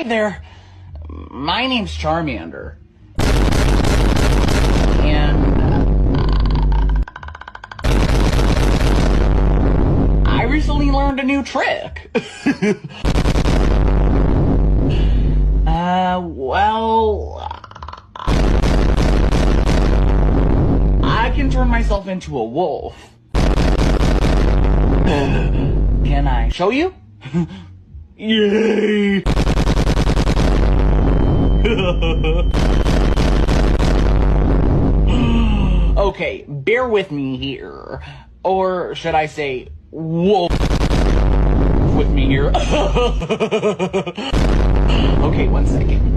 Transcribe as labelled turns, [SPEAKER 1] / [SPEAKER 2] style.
[SPEAKER 1] Hi there. My name's Charmander. And I recently learned a new trick. Well, I can turn myself into a wolf. Can I show you? Yay! Okay, bear with me here. Or should I say, wolf with me here? Okay, 1 second.